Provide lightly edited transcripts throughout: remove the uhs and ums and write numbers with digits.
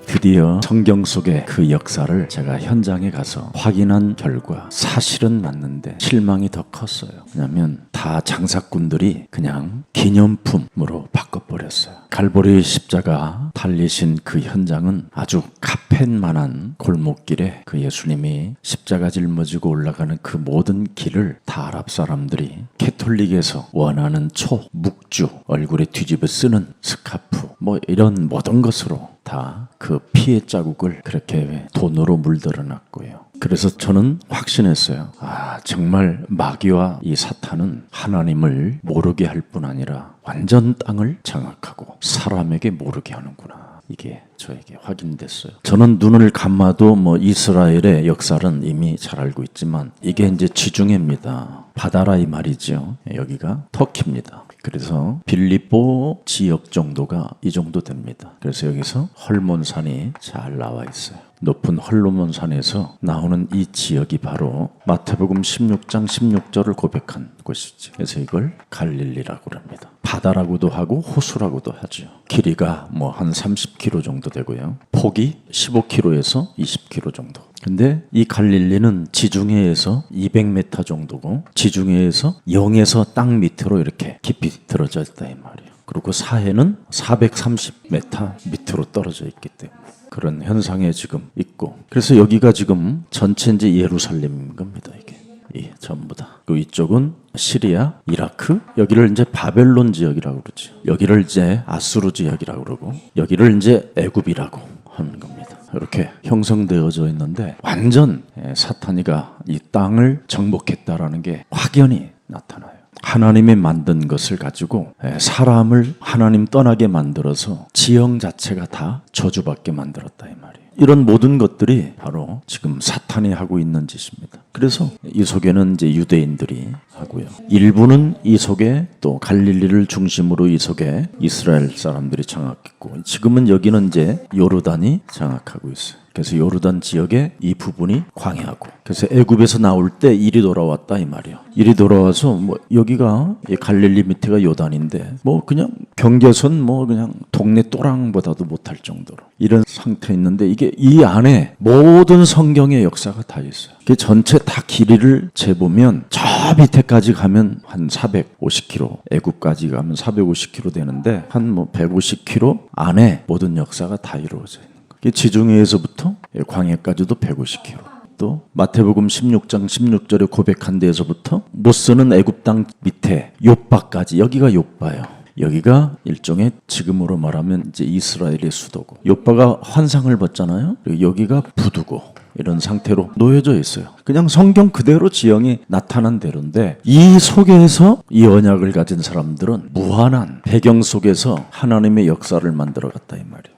드디어 성경 속의 그 역사를 제가 현장에 가서 확인한 결과 사실은 맞는데 실망이 더 컸어요. 왜냐하면 다 장사꾼들이 그냥 기념품으로 바꿔버렸어요. 갈보리 십자가 달리신 그 현장은 아주 카펫만한 골목길에 그 예수님이 십자가 짊어지고 올라가는 그 모든 길을 다 아랍 사람들이 캐톨릭에서 원하는 묵주, 얼굴에 뒤집어 쓰는 스카프 뭐 이런 모든 것으로 다 그 피의 자국을 그렇게 돈으로 물들어놨고요. 그래서 저는 확신했어요. 정말 마귀와 이 사탄은 하나님을 모르게 할 뿐 아니라 완전 땅을 장악하고 사람에게 모르게 하는구나. 이게 저에게 확인됐어요. 저는 눈을 감아도 이스라엘의 역사는 이미 잘 알고 있지만 이게 이제 지중해입니다. 바다라 이 말이죠. 여기가 터키입니다. 그래서 빌립보 지역 정도가 이 정도 됩니다. 그래서 여기서 헐몬산이 잘 나와 있어요. 높은 헐몬산에서 나오는 이 지역이 바로 마태복음 16장 16절을 고백한 곳이죠. 그래서 이걸 갈릴리라고 합니다. 바다라고도 하고 호수라고도 하죠. 길이가 한 30km 정도 되고요. 폭이 15km에서 20km 정도. 근데 이 갈릴리는 지중해에서 200m 정도고 지중해에서 영에서 땅 밑으로 이렇게 깊이 들어져 있다 이 말이에요. 그리고 사해는 430m 밑으로 떨어져 있기 때문에 그런 현상에 지금 있고, 그래서 여기가 지금 전체 이제 예루살렘인 겁니다. 이게 전부 다. 그 이쪽은 시리아, 이라크, 여기를 이제 바벨론 지역이라고 그러죠. 여기를 이제 아수르 지역이라고 그러고, 여기를 이제 애굽이라고 하는 겁니다. 이렇게 형성되어져 있는데 완전 사탄이가 이 땅을 정복했다라는 게 확연히 나타나요. 하나님이 만든 것을 가지고 사람을 하나님 떠나게 만들어서 지형 자체가 다 저주받게 만들었다 이 말이에요. 이런 모든 것들이 바로 지금 사탄이 하고 있는 짓입니다. 그래서 이 속에는 이제 유대인들이 하고요. 일부는 이 속에 또 갈릴리를 중심으로 이 속에 이스라엘 사람들이 장악했고, 지금은 여기는 이제 요르단이 장악하고 있어요. 그래서 요르단 지역의 이 부분이 광야고, 그래서 애굽에서 나올 때 이리 돌아왔다 이 말이에요. 이리 돌아와서 여기가 갈릴리 밑에가 요단인데 그냥 경계선 그냥 동네 또랑보다도 못할 정도로 이런 상태에 있는데, 이게 이 안에 모든 성경의 역사가 다 있어요. 그 전체 다 길이를 재보면 저 밑에까지 가면 한 450km, 애굽까지 가면 450km 되는데 한 150km 안에 모든 역사가 다 이루어져 있는 거예요. 지중해에서부터 광야까지도 150km. 또 마태복음 16장 16절에 고백한 데에서부터 못 쓰는 애굽 땅 밑에 욥바까지, 여기가 욥바예요. 여기가 일종의 지금으로 말하면 이제 이스라엘의 수도고, 욥바가 환상을 봤잖아요. 여기가 부두고 이런 상태로 놓여져 있어요. 그냥 성경 그대로 지형이 나타난 대로인데, 이 속에서 이 언약을 가진 사람들은 무한한 배경 속에서 하나님의 역사를 만들어갔다 이 말이에요.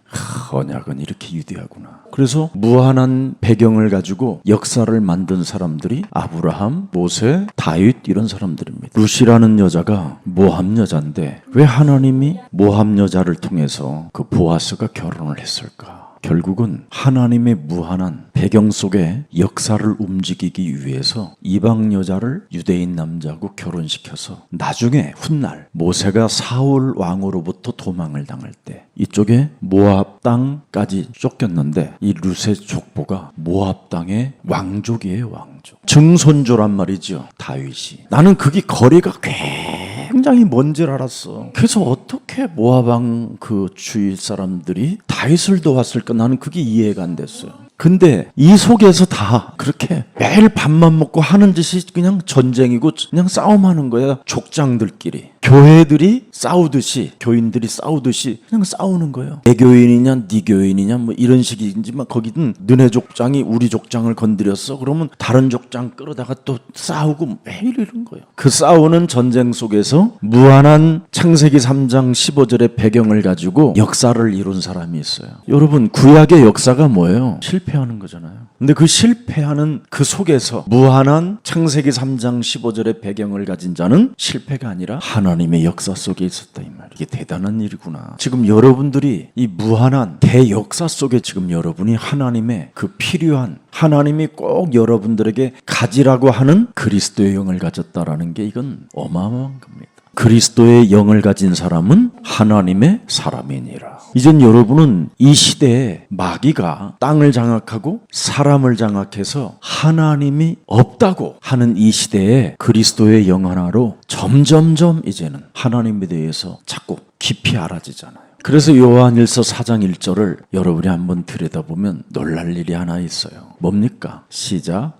언약은 이렇게 위대하구나. 그래서 무한한 배경을 가지고 역사를 만든 사람들이 아브라함, 모세, 다윗 이런 사람들입니다. 룻이라는 여자가 모함 여자인데 왜 하나님이 모함 여자를 통해서 그 보아스가 결혼을 했을까? 결국은 하나님의 무한한 배경 속에 역사를 움직이기 위해서 이방 여자를 유대인 남자하고 결혼시켜서 나중에 훗날 모세가 사울 왕으로부터 도망을 당할 때 이쪽에 모압 땅까지 쫓겼는데 이 룻의 족보가 모압 땅의 왕족이에요. 왕족. 증손주란 말이죠. 다윗이. 나는 그게 거리가 굉장히 먼 줄 알았어. 그래서 어떻게 모압 왕 그 주위 사람들이 다윗을 도왔을까? 나는 그게 이해가 안 됐어요. 근데 이 속에서 다 그렇게 매일 밥만 먹고 하는 짓이 그냥 전쟁이고 그냥 싸움하는 거야. 족장들끼리. 교회들이 싸우듯이, 교인들이 싸우듯이 그냥 싸우는 거예요. 내 교인이냐 네 교인이냐 이런 식이지만, 거기는 너네 족장이 우리 족장을 건드렸어 그러면 다른 족장 끌어다가 또 싸우고 매일 이런 거예요. 그 싸우는 전쟁 속에서 무한한 창세기 3장 15절의 배경을 가지고 역사를 이룬 사람이 있어요. 여러분, 구약의 역사가 뭐예요? 실패하는 거잖아요. 근데 그 실패하는 그 속에서 무한한 창세기 3장 15절의 배경을 가진 자는 실패가 아니라 하나님의 역사 속에 있었다 이 말. 이게 대단한 일이구나. 지금 여러분들이 이 무한한 대역사 속에 지금 여러분이 하나님의 그 필요한, 하나님이 꼭 여러분들에게 가지라고 하는 그리스도의 영을 가졌다라는 게 이건 어마어마한 겁니다. 그리스도의 영을 가진 사람은 하나님의 사람이니라. 이젠 여러분은 이 시대에 마귀가 땅을 장악하고 사람을 장악해서 하나님이 없다고 하는 이 시대에 그리스도의 영 하나로 점점점 이제는 하나님에 대해서 자꾸 깊이 알아지잖아요. 그래서 요한일서 4장 1절을 여러분이 한번 들여다보면 놀랄 일이 하나 있어요. 뭡니까? 시작.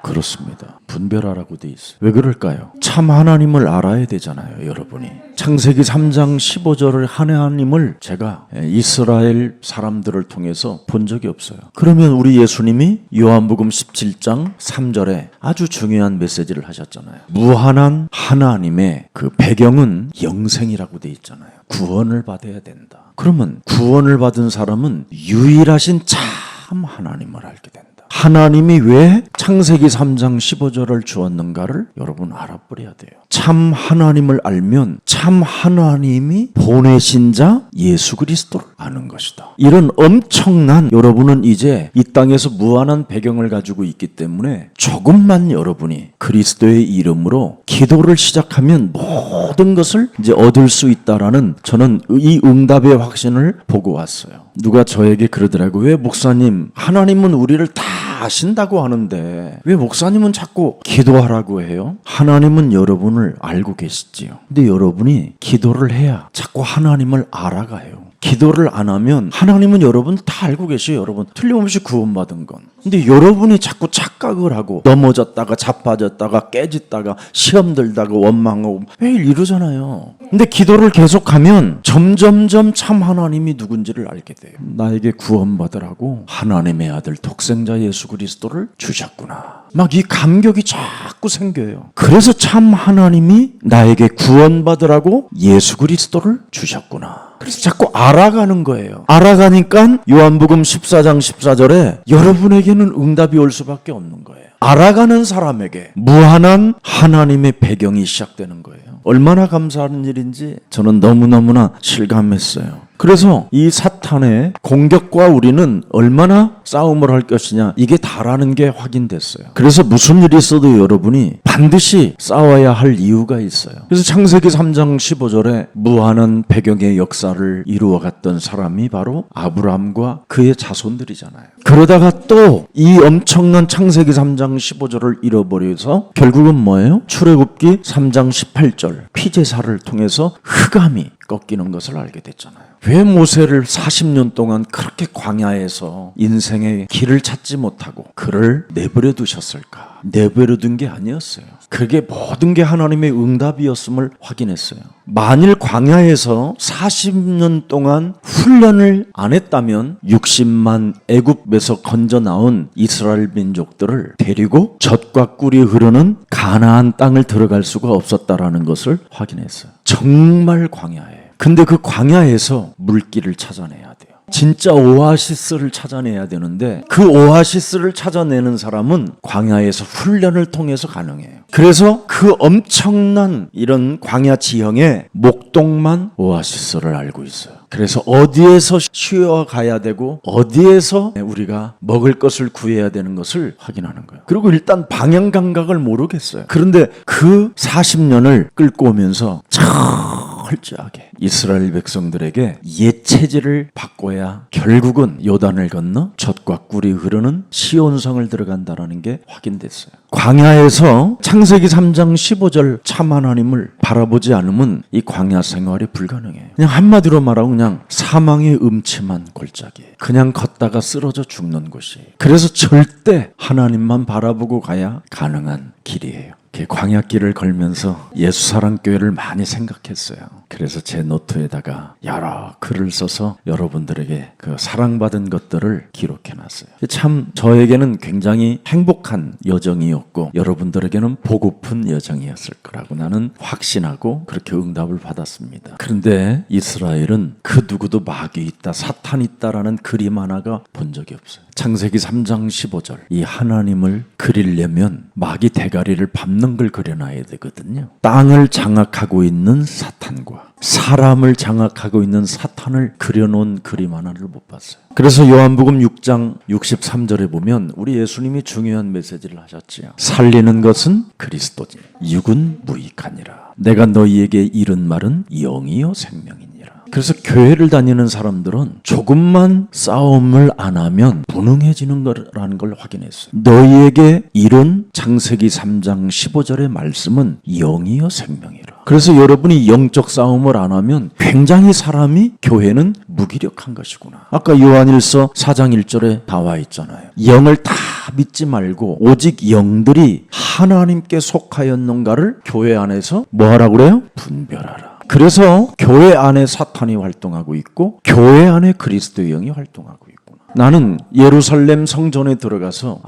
그렇습니다. 분별하라고 돼 있어요. 왜 그럴까요? 참 하나님을 알아야 되잖아요, 여러분이. 창세기 3장 15절을 하나님을 제가 이스라엘 사람들을 통해서 본 적이 없어요. 그러면 우리 예수님이 요한복음 17장 3절에 아주 중요한 메시지를 하셨잖아요. 무한한 하나님의 그 배경은 영생이라고 돼 있잖아요. 구원을 받아야 된다. 그러면 구원을 받은 사람은 유일하신 참 하나님을 알게 된다. 하나님이 왜 창세기 3장 15절을 주었는가를 여러분 알아버려야 돼요. 참 하나님을 알면 참 하나님이 보내신 자 예수 그리스도를 아는 것이다. 이런 엄청난, 여러분은 이제 이 땅에서 무한한 배경을 가지고 있기 때문에 조금만 여러분이 그리스도의 이름으로 기도를 시작하면 모든 것을 이제 얻을 수 있다라는, 저는 이 응답의 확신을 보고 왔어요. 누가 저에게 그러더라고요. 왜 목사님, 하나님은 우리를 다 아신다고 하는데 왜 목사님은 자꾸 기도하라고 해요? 하나님은 여러분을 알고 계시지요. 근데 여러분이 기도를 해야 자꾸 하나님을 알아가요. 기도를 안 하면 하나님은 여러분 다 알고 계셔요. 여러분 틀림없이 구원받은 건. 근데 여러분이 자꾸 착각을 하고 넘어졌다가 자빠졌다가 깨졌다가 시험 들다가 원망하고 매일 이러잖아요. 근데 기도를 계속하면 점점점 참 하나님이 누군지를 알게 돼요. 나에게 구원받으라고 하나님의 아들 독생자 예수 그리스도를 주셨구나. 막 이 감격이 자꾸 생겨요. 그래서 참 하나님이 나에게 구원받으라고 예수 그리스도를 주셨구나. 그래서 자꾸 알아가는 거예요. 알아가니까 요한복음 14장 14절에 여러분에게는 응답이 올 수밖에 없는 거예요. 알아가는 사람에게 무한한 하나님의 배경이 시작되는 거예요. 얼마나 감사한 일인지 저는 너무너무나 실감했어요. 그래서 이 사탄의 공격과 우리는 얼마나 싸움을 할 것이냐, 이게 다라는 게 확인됐어요. 그래서 무슨 일이 있어도 여러분이 반드시 싸워야 할 이유가 있어요. 그래서 창세기 3장 15절에 무한한 배경의 역사를 이루어갔던 사람이 바로 아브라함과 그의 자손들이잖아요. 그러다가 또 이 엄청난 창세기 3장 15절을 잃어버려서 결국은 뭐예요? 출애굽기 3장 18절 피제사를 통해서 흑암이 꺾이는 것을 알게 됐잖아요. 왜 모세를 40년 동안 그렇게 광야에서 인생의 길을 찾지 못하고 그를 내버려 두셨을까? 내버려 둔 게 아니었어요. 그게 모든 게 하나님의 응답이었음을 확인했어요. 만일 광야에서 40년 동안 훈련을 안 했다면 60만 애굽에서 건져 나온 이스라엘 민족들을 데리고 젖과 꿀이 흐르는 가나안 땅을 들어갈 수가 없었다라는 것을 확인했어요. 정말 광야예요. 근데 그 광야에서 물길을 찾아내야 돼요. 진짜 오아시스를 찾아내야 되는데 그 오아시스를 찾아내는 사람은 광야에서 훈련을 통해서 가능해요. 그래서 그 엄청난 이런 광야 지형의 목동만 오아시스를 알고 있어요. 그래서 어디에서 쉬어가야 되고 어디에서 우리가 먹을 것을 구해야 되는 것을 확인하는 거예요. 그리고 일단 방향 감각을 모르겠어요. 그런데 그 40년을 끌고 오면서 철저하게 이스라엘 백성들에게 옛 체질을 바꿔야 결국은 요단을 건너 젖과 꿀이 흐르는 시온성을 들어간다는 게 확인됐어요. 광야에서 창세기 3장 15절 참 하나님을 바라보지 않으면 이 광야 생활이 불가능해요. 그냥 한마디로 말하고 그냥 사망의 음침한 골짜기, 그냥 걷다가 쓰러져 죽는 곳이. 그래서 절대 하나님만 바라보고 가야 가능한 길이에요. 광야길을 걸면서 예수사랑교회를 많이 생각했어요. 그래서 제 노트에다가 여러 글을 써서 여러분들에게 그 사랑받은 것들을 기록해놨어요. 참 저에게는 굉장히 행복한 여정이었고 여러분들에게는 보고픈 여정이었을 거라고 나는 확신하고 그렇게 응답을 받았습니다. 그런데 이스라엘은 그 누구도 마귀 있다, 사탄 있다라는 그림 하나가 본 적이 없어요. 창세기 3장 15절 이 하나님을 그리려면 마귀 대가리를 밟는 걸 그려놔야 되거든요. 땅을 장악하고 있는 사탄과 사람을 장악하고 있는 사탄을 그려놓은 그림 하나를 못 봤어요. 그래서 요한복음 6장 63절에 보면 우리 예수님이 중요한 메시지를 하셨지요. 살리는 것은 그리스도지 육은 무익하니라. 내가 너희에게 이른 말은 영이요 생명이니라. 그래서 교회를 다니는 사람들은 조금만 싸움을 안 하면 무능해지는 거라는 걸 확인했어요. 너희에게 이른 창세기 3장 15절의 말씀은 영이요 생명이라. 그래서 여러분이 영적 싸움을 안 하면 굉장히 사람이 교회는 무기력한 것이구나. 아까 요한일서 4장 1절에 나와 있잖아요. 영을 다 믿지 말고 오직 영들이 하나님께 속하였는가를 교회 안에서 뭐 하라고 그래요? 분별하라. 그래서 교회 안에 사탄이 활동하고 있고 교회 안에 그리스도의 영이 활동하고 있구나. 나는 예루살렘 성전에 들어가서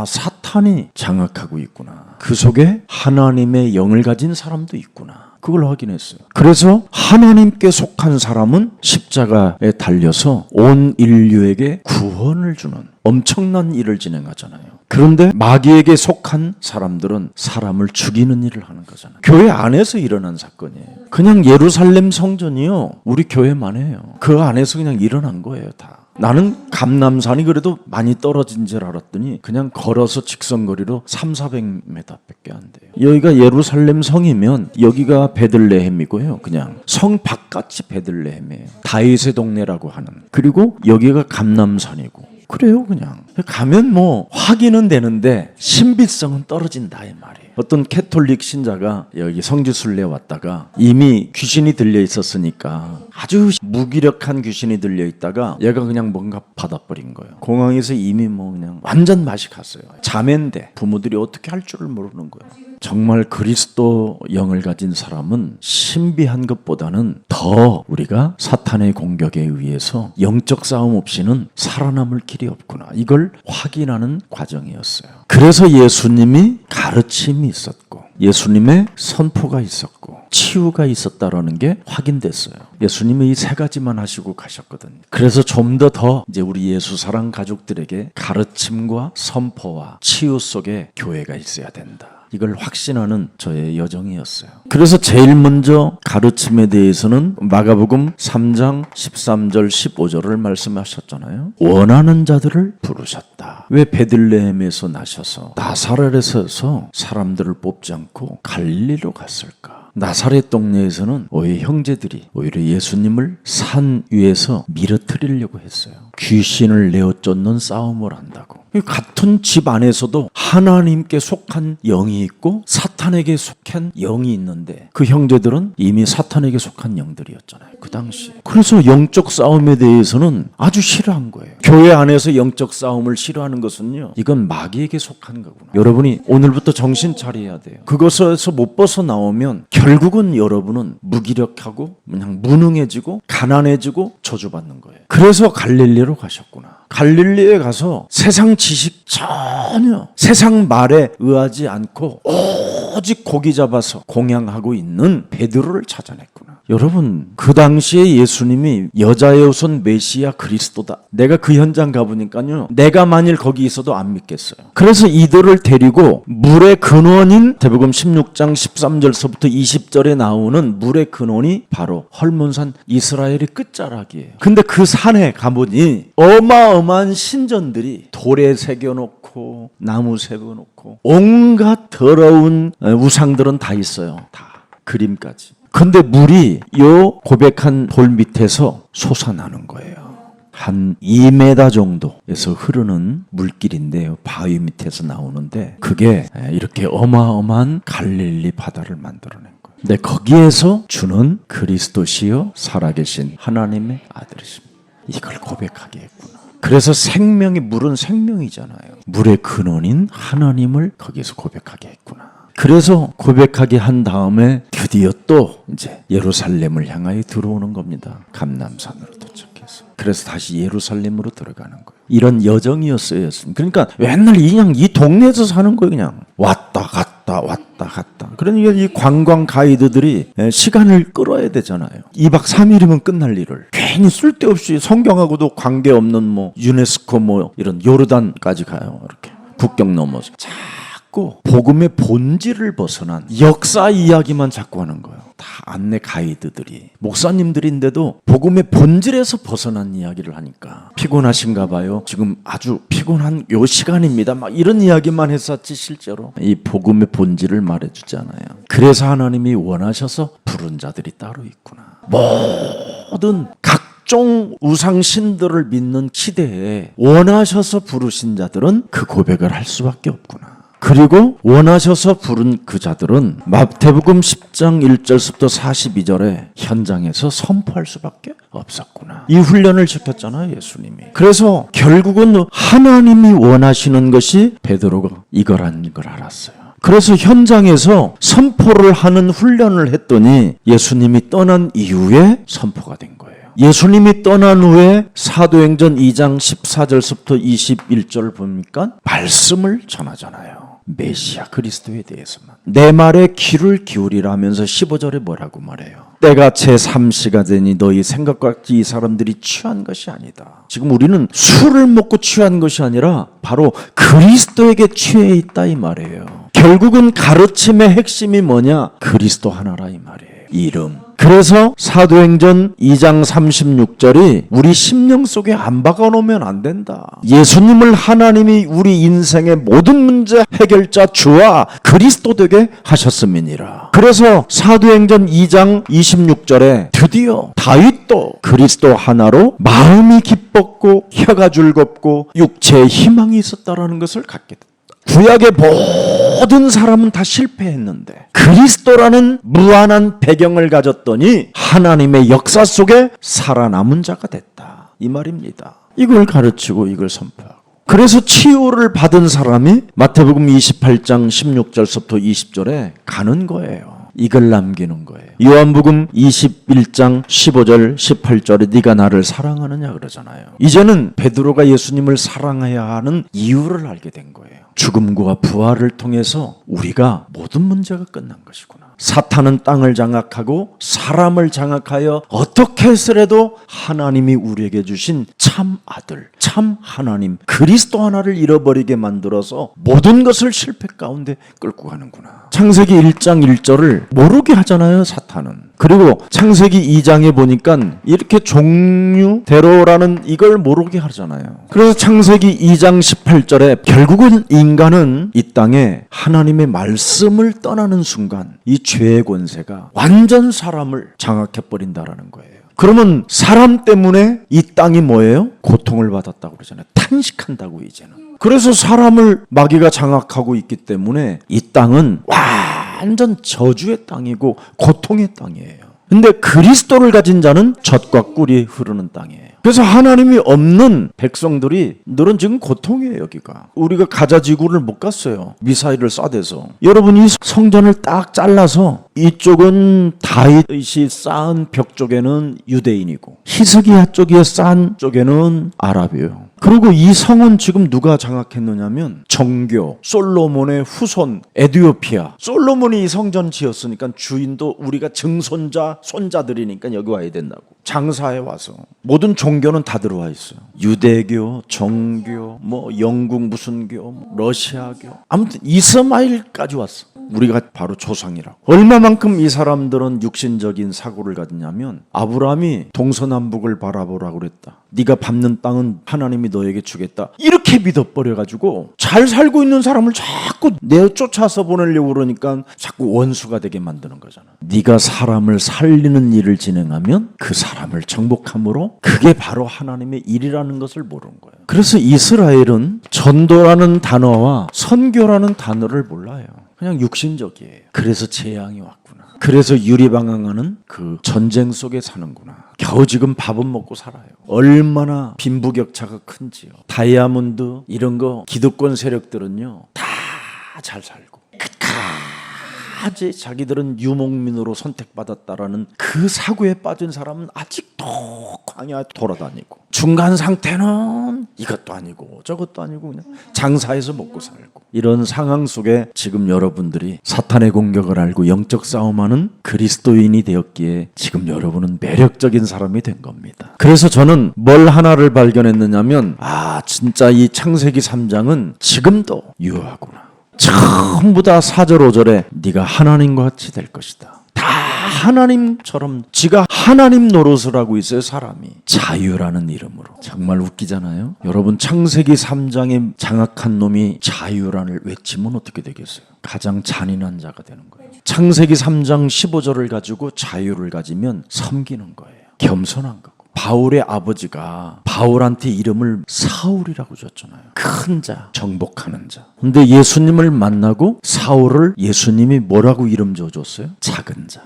사탄이 장악하고 있구나. 그 속에 하나님의 영을 가진 사람도 있구나. 그걸 확인했어요. 그래서 하나님께 속한 사람은 십자가에 달려서 온 인류에게 구원을 주는 엄청난 일을 진행하잖아요. 그런데 마귀에게 속한 사람들은 사람을 죽이는 일을 하는 거잖아요. 교회 안에서 일어난 사건이에요. 그냥 예루살렘 성전이요, 우리 교회만 해요. 그 안에서 그냥 일어난 거예요, 다. 나는 감람산이 그래도 많이 떨어진 줄 알았더니 그냥 걸어서 직선거리로 300-400m밖에 안 돼요. 여기가 예루살렘 성이면 여기가 베들레헴이고요. 그냥 성 바깥이 베들레헴이에요. 다윗의 동네라고 하는. 그리고 여기가 감람산이고. 그래요, 그냥. 가면 뭐 확인은 되는데 신비성은 떨어진다 이 말이에요. 어떤 캐톨릭 신자가 여기 성지순례 왔다가 이미 귀신이 들려 있었으니까 아주 무기력한 귀신이 들려 있다가 얘가 그냥 뭔가 받아버린 거예요. 공항에서 이미 뭐 그냥 완전 맛이 갔어요. 자매인데 부모들이 어떻게 할 줄을 모르는 거예요. 정말 그리스도 영을 가진 사람은 신비한 것보다는 더 우리가 사탄의 공격에 의해서 영적 싸움 없이는 살아남을 길이 없구나. 이걸 확인하는 과정이었어요. 그래서 예수님이 가르침이 있었고 예수님의 선포가 있었고 치유가 있었다라는 게 확인됐어요. 예수님이 이 세 가지만 하시고 가셨거든요. 그래서 좀 더 이제 우리 예수 사랑 가족들에게 가르침과 선포와 치유 속에 교회가 있어야 된다. 이걸 확신하는 저의 여정이었어요. 그래서 제일 먼저 가르침에 대해서는 마가복음 3장 13절 15절을 말씀하셨잖아요. 원하는 자들을 부르셨다. 왜 베들레헴에서 나셔서 나사렛에서 사람들을 뽑지 않고 갈릴리로 갔을까? 나사렛 동네에서는 오히려 형제들이 오히려 예수님을 산 위에서 밀어뜨리려고 했어요. 귀신을 내어 쫓는 싸움을 한다고. 같은 집 안에서도 하나님께 속한 영이 있고 사탄에게 속한 영이 있는데 그 형제들은 이미 사탄에게 속한 영들이었잖아요. 그 당시에. 그래서 영적 싸움에 대해서는 아주 싫어한 거예요. 교회 안에서 영적 싸움을 싫어하는 것은요, 이건 마귀에게 속한 거구나. 여러분이 오늘부터 정신 차려야 돼요. 그것에서 못 벗어나오면 결국은 여러분은 무기력하고 그냥 무능해지고 가난해지고 저주받는 거예요. 그래서 갈릴리로 가셨구나. 갈릴리에 가서 세상 지식 전혀 세상 말에 의하지 않고 오직 고기 잡아서 공양하고 있는 베드로를 찾아냈구나. 여러분, 그 당시에 예수님이 여자의 후손 메시아 그리스도다. 내가 그 현장 가보니까요, 내가 만일 거기 있어도 안 믿겠어요. 그래서 이들을 데리고 물의 근원인 대복음 16장 13절서부터 20절에 나오는 물의 근원이 바로 헐몬산 이스라엘의 끝자락이에요. 근데 그 산에 가보니 어마어마한 신전들이 돌에 새겨놓고 나무 새겨놓고 온갖 더러운 우상들은 다 있어요. 다 그림까지. 근데 물이 요 고백한 돌 밑에서 솟아나는 거예요. 한 2m 정도에서 흐르는 물길인데요. 바위 밑에서 나오는데 그게 이렇게 어마어마한 갈릴리 바다를 만들어낸 거예요. 근데 거기에서 주는 그리스도시요 살아계신 하나님의 아들이십니다. 이걸 고백하게 했구나. 그래서 생명의 물은 생명이잖아요. 물의 근원인 하나님을 거기에서 고백하게 했구나. 그래서 고백하게 한 다음에 드디어 또 이제 예루살렘을 향하여 들어오는 겁니다. 감람산으로 도착해서. 그래서 다시 예루살렘으로 들어가는 거예요. 이런 여정이었어요. 그러니까 맨날 그냥 이 동네에서 사는 거예요. 그냥 왔다 갔다 왔다 갔다. 그러니까 이 관광 가이드들이 시간을 끌어야 되잖아요. 2박 3일이면 끝날 일을 괜히 쓸데없이 성경하고도 관계없는 뭐 유네스코 뭐 이런 요르단까지 가요. 이렇게 국경 넘어서 자꾸 복음의 본질을 벗어난 역사 이야기만 자꾸 하는 거예요. 다 안내 가이드들이 목사님들인데도 복음의 본질에서 벗어난 이야기를 하니까 피곤하신가 봐요. 지금 아주 피곤한 요 시간입니다. 막 이런 이야기만 했었지 실제로 이 복음의 본질을 말해주지 않아요. 그래서 하나님이 원하셔서 부른 자들이 따로 있구나. 모든 각종 우상신들을 믿는 시대에 원하셔서 부르신 자들은 그 고백을 할 수밖에 없구나. 그리고 원하셔서 부른 그 자들은 마태복음 10장 1절부터 42절에 현장에서 선포할 수밖에 없었구나. 이 훈련을 시켰잖아요, 예수님이. 그래서 결국은 하나님이 원하시는 것이 베드로가 이거라는 걸 알았어요. 그래서 현장에서 선포를 하는 훈련을 했더니 예수님이 떠난 이후에 선포가 된 거예요. 예수님이 떠난 후에 사도행전 2장 14절부터 21절 보니까 말씀을 전하잖아요. 메시아 그리스도에 대해서만. 내 말에 귀를 기울이라 하면서 15절에 뭐라고 말해요? 때가 제3시가 되니 너희 생각같이 이 사람들이 취한 것이 아니다. 지금 우리는 술을 먹고 취한 것이 아니라 바로 그리스도에게 취해 있다 이 말이에요. 결국은 가르침의 핵심이 뭐냐? 그리스도 하나라 이 말이에요. 이름. 그래서 사도행전 2장 36절이 우리 심령 속에 안 박아놓으면 안 된다. 예수님을 하나님이 우리 인생의 모든 문제 해결자 주와 그리스도 되게 하셨음이니라. 그래서 사도행전 2장 26절에 드디어 다윗도 그리스도 하나로 마음이 기뻤고 혀가 즐겁고 육체에 희망이 있었다라는 것을 갖게 됐다. 구약의 모든 사람은 다 실패했는데 그리스도라는 무한한 배경을 가졌더니 하나님의 역사 속에 살아남은 자가 됐다 이 말입니다. 이걸 가르치고 이걸 선포하고 그래서 치유를 받은 사람이 마태복음 28장 16절부터 20절에 가는 거예요. 이걸 남기는 거예요. 요한복음 21장 15절 18절에 네가 나를 사랑하느냐 그러잖아요. 이제는 베드로가 예수님을 사랑해야 하는 이유를 알게 된 거예요. 죽음과 부활을 통해서 우리가 모든 문제가 끝난 것이구나. 사탄은 땅을 장악하고 사람을 장악하여 어떻게 해서라도 하나님이 우리에게 주신 참 아들, 참 하나님, 그리스도 하나를 잃어버리게 만들어서 모든 것을 실패 가운데 끌고 가는구나. 창세기 1장 1절을 모르게 하잖아요, 사탄은. 그리고 창세기 2장에 보니까 이렇게 종류대로라는 이걸 모르게 하잖아요. 그래서 창세기 2장 18절에 결국은 인간은 이 땅에 하나님의 말씀을 떠나는 순간 이 죄의 권세가 완전 사람을 장악해버린다라는 거예요. 그러면 사람 때문에 이 땅이 뭐예요? 고통을 받았다고 그러잖아요. 탄식한다고 이제는. 그래서 사람을 마귀가 장악하고 있기 때문에 이 땅은 완전 저주의 땅이고 고통의 땅이에요. 근데 그리스도를 가진 자는 젖과 꿀이 흐르는 땅이에요. 그래서 하나님이 없는 백성들이 너는 지금 고통이에요. 여기가 우리가 가자지구를 못 갔어요. 미사일을 쏴대서. 여러분이 성전을 딱 잘라서 이쪽은 다윗이 쌓은 벽 쪽에는 유대인이고 히스기야 쪽에 쌓은 쪽에는 아랍이에요. 그리고 이 성은 지금 누가 장악했느냐면 정교, 솔로몬의 후손 에디오피아. 솔로몬이 이 성전 지었으니까 주인도 우리가 증손자, 손자들이니까 여기 와야 된다고. 장사해 와서 모든 종교는 다 들어와 있어요. 유대교, 정교, 영국 무슨 교, 러시아교. 아무튼 이스마일까지 왔어. 우리가 바로 조상이라고. 얼마만큼 이 사람들은 육신적인 사고를 가졌냐면 아브라함이 동서남북을 바라보라고 그랬다. 네가 밟는 땅은 하나님이 너에게 주겠다. 이렇게 믿어버려가지고 잘 살고 있는 사람을 자꾸 내쫓아서 보내려고 그러니까 자꾸 원수가 되게 만드는 거잖아. 네가 사람을 살리는 일을 진행하면 그 사람을 정복함으로 그게 바로 하나님의 일이라는 것을 모르는 거예요. 그래서 이스라엘은 전도라는 단어와 선교라는 단어를 몰라요. 그냥 육신적이에요. 그래서 재앙이 왔구나. 그래서 유리방황하는 그 전쟁 속에 사는구나. 겨우 지금 밥은 먹고 살아요. 얼마나 빈부격차가 큰지요. 다이아몬드 이런 거 기득권 세력들은요 다 잘 살고 끝까지 자기들은 유목민으로 선택받았다라는 그 사고에 빠진 사람은 아직도 광야에 돌아다니고 중간 상태는 이것도 아니고 저것도 아니고 그냥 장사해서 먹고 살고 이런 상황 속에 지금 여러분들이 사탄의 공격을 알고 영적 싸움하는 그리스도인이 되었기에 지금 여러분은 매력적인 사람이 된 겁니다. 그래서 저는 뭘 하나를 발견했느냐면 진짜 이 창세기 3장은 지금도 유효하구나. 전부 다 4절 5절에 네가 하나님과 같이 될 것이다. 다 하나님처럼 지가 하나님 노릇을 하고 있어요. 사람이 자유라는 이름으로. 정말 웃기잖아요. 여러분 창세기 3장에 장악한 놈이 자유란을 외치면 어떻게 되겠어요? 가장 잔인한 자가 되는 거예요. 창세기 3장 15절을 가지고 자유를 가지면 섬기는 거예요. 겸손한 거고. 바울의 아버지가 바울한테 이름을 사울이라고 줬잖아요. 큰 자, 정복하는 자. 근데 예수님을 만나고 사울을 예수님이 뭐라고 이름 줘줬어요? 작은 자.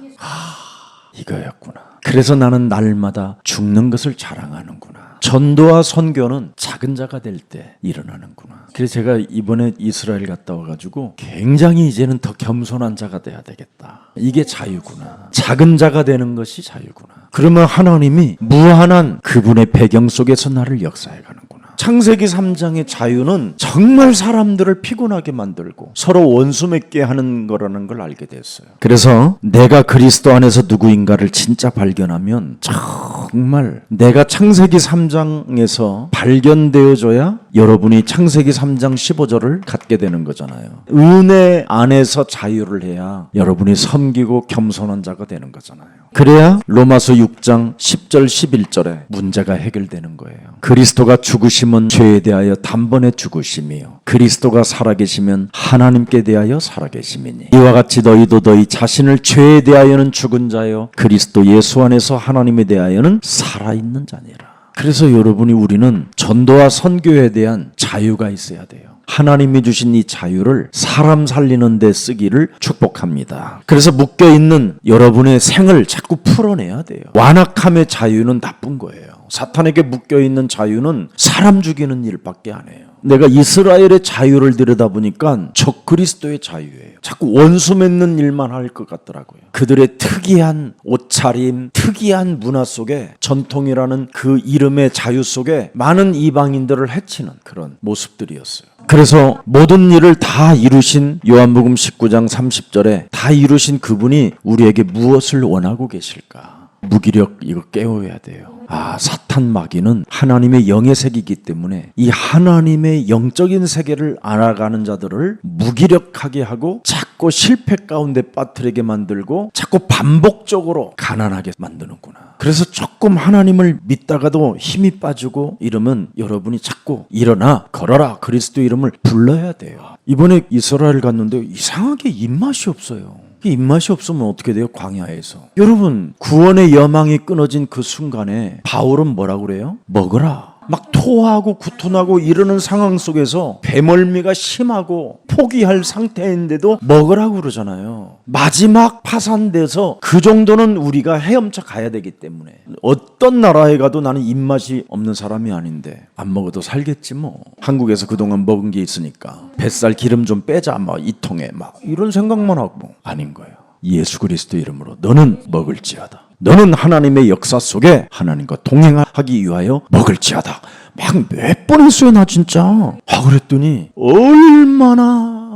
이거였구나. 그래서 나는 날마다 죽는 것을 자랑하는구나. 전도와 선교는 작은 자가 될 때 일어나는구나. 그래서 제가 이번에 이스라엘 갔다 와가지고 굉장히 이제는 더 겸손한 자가 돼야 되겠다. 이게 자유구나. 작은 자가 되는 것이 자유구나. 그러면 하나님이 무한한 그분의 배경 속에서 나를 역사해 가는구나. 창세기 3장의 자유는 정말 사람들을 피곤하게 만들고 서로 원수 맺게 하는 거라는 걸 알게 됐어요. 그래서 내가 그리스도 안에서 누구인가를 진짜 발견하면 정말 내가 창세기 3장에서 발견되어져야 여러분이 창세기 3장 15절을 갖게 되는 거잖아요. 은혜 안에서 자유를 해야 여러분이 섬기고 겸손한 자가 되는 거잖아요. 그래야 로마서 6장 10절 11절에 문제가 해결되는 거예요. 그리스도가 죽으심은 죄에 대하여 단번에 죽으심이요 그리스도가 살아계시면 하나님께 대하여 살아계심이니 이와 같이 너희도 너희 자신을 죄에 대하여는 죽은 자요 그리스도 예수 안에서 하나님에 대하여는 살아있는 자니라. 그래서 여러분이 우리는 전도와 선교에 대한 자유가 있어야 돼요. 하나님이 주신 이 자유를 사람 살리는 데 쓰기를 축복합니다. 그래서 묶여있는 여러분의 생을 자꾸 풀어내야 돼요. 완악함의 자유는 나쁜 거예요. 사탄에게 묶여있는 자유는 사람 죽이는 일밖에 안 해요. 내가 이스라엘의 자유를 들여다보니까 적그리스도의 자유예요. 자꾸 원수 맺는 일만 할 것 같더라고요. 그들의 특이한 옷차림, 특이한 문화 속에 전통이라는 그 이름의 자유 속에 많은 이방인들을 해치는 그런 모습들이었어요. 그래서 모든 일을 다 이루신 요한복음 19장 30절에 다 이루신 그분이 우리에게 무엇을 원하고 계실까? 무기력 이거 깨워야 돼요. 사탄 마귀는 하나님의 영의 세계이기 때문에 이 하나님의 영적인 세계를 알아가는 자들을 무기력하게 하고 자꾸 실패 가운데 빠뜨리게 만들고 자꾸 반복적으로 가난하게 만드는구나. 그래서 조금 하나님을 믿다가도 힘이 빠지고 이러면 여러분이 자꾸 일어나 걸어라 그리스도 이름을 불러야 돼요. 이번에 이스라엘 갔는데 이상하게 입맛이 없어요. 입맛이 없으면 어떻게 돼요? 광야에서. 여러분 구원의 여망이 끊어진 그 순간에 바울은 뭐라고 그래요? 먹으라. 막 토하고 구토나고 이러는 상황 속에서 배멀미가 심하고 포기할 상태인데도 먹으라고 그러잖아요. 마지막 파산돼서 그 정도는 우리가 헤엄쳐 가야 되기 때문에 어떤 나라에 가도 나는 입맛이 없는 사람이 아닌데 안 먹어도 살겠지 뭐. 한국에서 그동안 먹은 게 있으니까 뱃살 기름 좀 빼자 막 이 통에 막 이런 생각만 하고 아닌 거예요. 예수 그리스도 이름으로 너는 먹을지어다. 너는 하나님의 역사 속에 하나님과 동행하기 위하여 먹을지어다. 막 몇 번 했어요 나 진짜. 그랬더니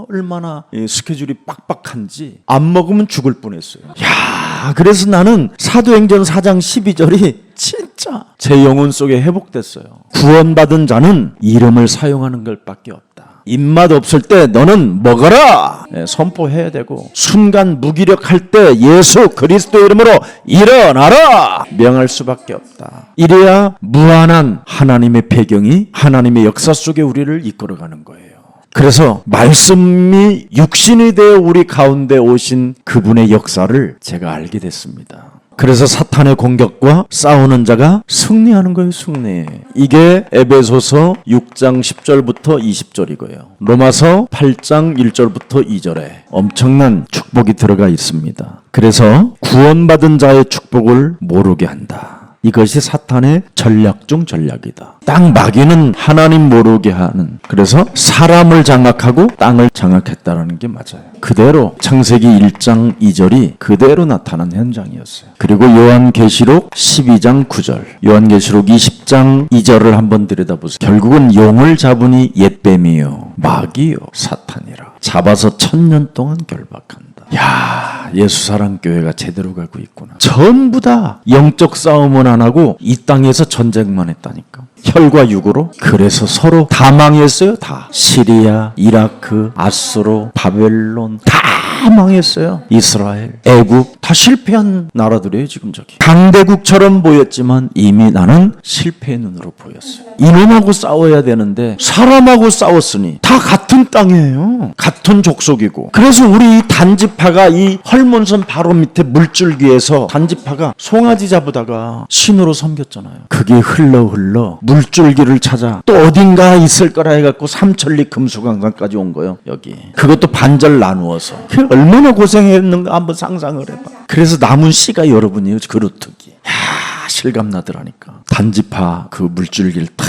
얼마나 스케줄이 빡빡한지 안 먹으면 죽을 뻔했어요. 그래서 나는 사도행전 4장 12절이 진짜 제 영혼 속에 회복됐어요. 구원받은 자는 이름을 사용하는 것밖에 없다. 입맛 없을 때 너는 먹어라 선포해야 되고 순간 무기력할 때 예수 그리스도 이름으로 일어나라 명할 수밖에 없다. 이래야 무한한 하나님의 배경이 하나님의 역사 속에 우리를 이끌어가는 거예요. 그래서 말씀이 육신이 되어 우리 가운데 오신 그분의 역사를 제가 알게 됐습니다. 그래서 사탄의 공격과 싸우는 자가 승리하는 거예요. 승리. 이게 에베소서 6장 10절부터 20절이고요. 로마서 8장 1절부터 2절에 엄청난 축복이 들어가 있습니다. 그래서 구원받은 자의 축복을 모르게 한다. 이것이 사탄의 전략 중 전략이다. 땅 마귀는 하나님 모르게 하는, 그래서 사람을 장악하고 땅을 장악했다는 게 맞아요. 그대로 창세기 1장 2절이 그대로 나타난 현장이었어요. 그리고 요한계시록 12장 9절, 요한계시록 20장 2절을 한번 들여다보세요. 결국은 용을 잡으니 옛뱀이요 마귀요 사탄이라 잡아서 1000년 동안 결박한다. 예수사랑교회가 제대로 가고 있구나. 전부 다 영적 싸움은 안 하고 이 땅에서 전쟁만 했다니까. 혈과 육으로. 그래서 서로 다 망했어요. 다. 시리아, 이라크, 아수르, 바벨론 다 망했어요. 이스라엘, 애국 다 실패한 나라들이에요. 지금 저기 강대국처럼 보였지만 이미 나는 실패의 눈으로 보였어요. 이놈하고 싸워야 되는데 사람하고 싸웠으니 다 같은 땅이에요. 같은 족속이고. 그래서 우리 이 단지파가 이 헐몬선 바로 밑에 물줄기에서 단지파가 송아지 잡으다가 신으로 섬겼잖아요. 그게 흘러 물줄기를 찾아 또 어딘가 있을 거라 해갖고 삼천리 금수강산까지 온 거예요. 여기 그것도 반절 나누어서. 얼마나 고생했는가 한번 상상을 해봐. 그래서 남은 씨가 여러분이에요. 그루터기. 실감나더라니까. 단지파 그 물줄기를 탁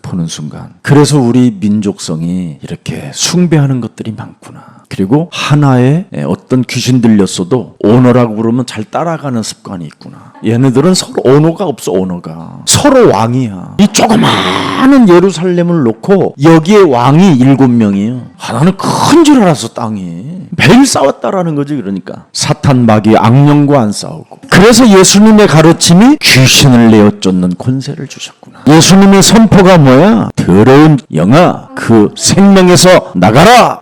보는 순간. 그래서 우리 민족성이 이렇게 숭배하는 것들이 많구나. 그리고 하나의 어떤 귀신 들렸어도 오너라고 부르면 잘 따라가는 습관이 있구나. 얘네들은 서로 오너가 없어. 오너가 서로 왕이야. 이 조그마한 예루살렘을 놓고 여기에 왕이 7명이에요 하나는 큰 줄 알았어. 땅이 매일 싸웠다라는 거지. 그러니까 사탄 마귀 악령과 안 싸우고. 그래서 예수님의 가르침이 귀신을 내어 쫓는 권세를 주셨구나. 예수님의 선포가 뭐야? 더러운 영아 그 생명에서 나가라.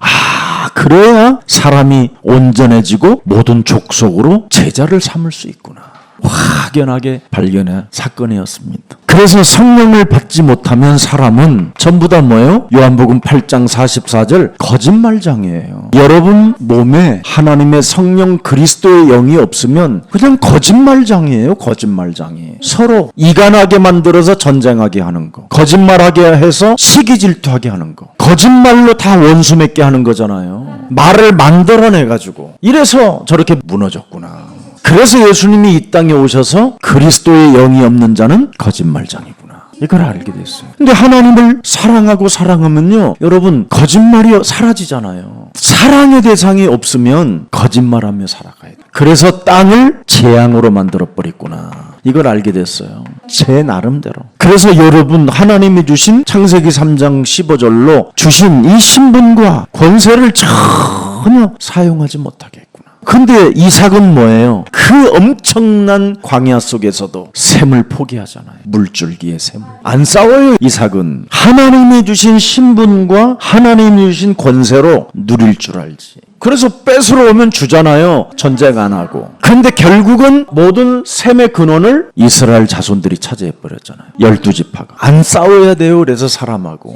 그래야 사람이 온전해지고 모든 족속으로 제자를 삼을 수 있구나. 확연하게 발견한 사건이었습니다. 그래서 성령을 받지 못하면 사람은 전부 다 뭐예요? 요한복음 8장 44절 거짓말장이에요. 여러분 몸에 하나님의 성령 그리스도의 영이 없으면 그냥 거짓말장이에요. 거짓말장이. 서로 이간하게 만들어서 전쟁하게 하는 거, 거짓말하게 해서 시기질투하게 하는 거, 거짓말로 다 원수 맺게 하는 거잖아요. 말을 만들어내가지고. 이래서 저렇게 무너졌구나. 그래서 예수님이 이 땅에 오셔서 그리스도의 영이 없는 자는 거짓말장이구나. 이걸 알게 됐어요. 근데 하나님을 사랑하고 사랑하면요, 여러분 거짓말이 사라지잖아요. 사랑의 대상이 없으면 거짓말하며 살아가야 돼. 그래서 땅을 재앙으로 만들어버렸구나. 이걸 알게 됐어요. 제 나름대로. 그래서 여러분 하나님이 주신 창세기 3장 15절로 주신 이 신분과 권세를 전혀 사용하지 못하게 했구나. 근데 이삭은 뭐예요? 그 엄청난 광야 속에서도 샘을 포기하잖아요. 물줄기의 샘. 안 싸워요. 이삭은 하나님이 주신 신분과 하나님이 주신 권세로 누릴 줄 알지. 그래서 뺏으러 오면 주잖아요. 전쟁 안 하고. 근데 결국은 모든 셈의 근원을 이스라엘 자손들이 차지해버렸잖아요. 12지파가. 안 싸워야 돼요. 그래서 사람하고